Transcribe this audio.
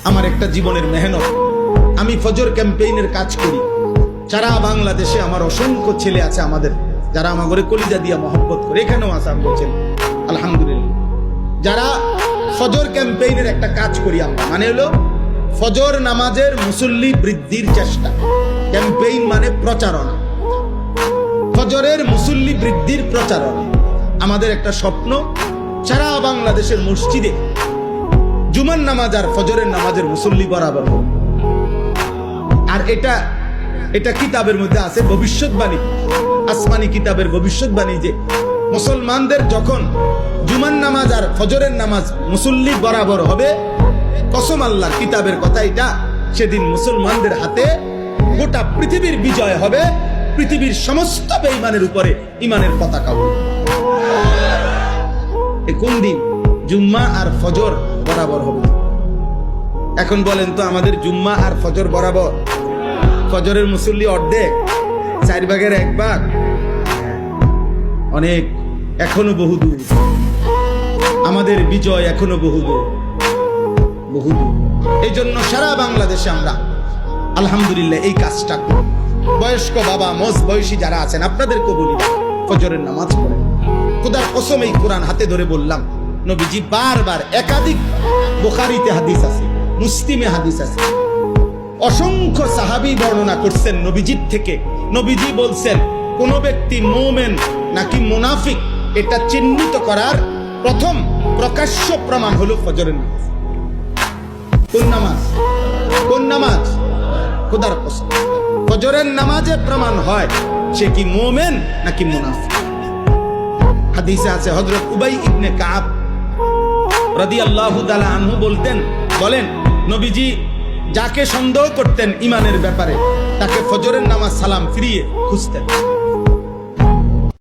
আমার একটা জীবনের মেহনত। আমি ফজর ক্যাম্পেইনের কাজ করি সারা বাংলাদেশে। আমার অসংখ্য ছেলে আছে আমাদের, যারা আমার ঘরে কলিজা দিয়া মহব্বত করে, এখানেও আছে আমি বলছেন আলহামদুলিল্লাহ, যারা ফজর ক্যাম্পেইনের একটা কাজ করি আমরা। মানে হলো ফজর নামাজের মুসল্লি বৃদ্ধির চেষ্টা। ক্যাম্পেইন মানে প্রচারণা, ফজরের মুসল্লি বৃদ্ধির প্রচারণা। আমাদের একটা স্বপ্ন সারা বাংলাদেশের মসজিদে জুমার নামাজ আর ফজরের নামাজের মুসল্লি বরাবর হোক। আর এটা কিতাবের মধ্যে আছে, ভবিষ্যৎবাণী, আসমানি কিতাবের ভবিষ্যৎবাণী, যে মুসলমানদের যখন জুমার নামাজ আর ফজরের নামাজ মুসল্লি বরাবর হবে, কসম আল্লাহর কিতাবের কথা এটা, সেদিন মুসলমানদের হাতে গোটা পৃথিবীর বিজয় হবে, পৃথিবীর সমস্ত বেঈমানের উপরে ঈমানের পতাকা উড়বে। কোন দিন? জুম্মা আর ফজর বরাবর হবে। এখন বলেন তো, আমাদের জুম্মা আর ফজর বরাবর? ফজরের মুসল্লি অর্ধেক, 4 ভাগের 1 ভাগ, অনেক, এখনো বহু দূর। আমাদের বিজয় এখনো বহু দূর, বহু দূর। এই জন্য সারা বাংলাদেশে আমরা আলহামদুলিল্লাহ এই কাজটা করি। বয়স্ক বাবা, মজ বয়সী যারা আছেন, আপনাদেরকে বলি, ফজরের নামাজ পড়েন। খোদার কসম, এই কোরআন হাতে ধরে বললাম, নবীজি বারবার, একাধিক, বুখারীতে হাদিস আছে, মুসলিমে হাদিস আছে, অসংখ্য সাহাবী বর্ণনা করছেন নবীজির থেকে। নবীজি বলছেন, কোন ব্যক্তি মুমিন নাকি মুনাফিক এটা চিহ্নিত করার প্রথম প্রকাশ্য প্রমাণ হলো ফজরের নামাজ। কোন নামাজ? কোন নামাজ? খোদার কসম, ফজরের নামাজে প্রমাণ হয় সে কি মুমিন নাকি মুনাফিক। হাদিসে আছে, হযরত উবাই ইবনে কাব রাদিয়াল্লাহু তাআলা আনহু বলেন, নবীজি যাকে সন্দেহ করতেন ঈমানের ব্যাপারে, তাকে ফজরের নামাজ সালাম ফিরিয়ে খুঁজতেন।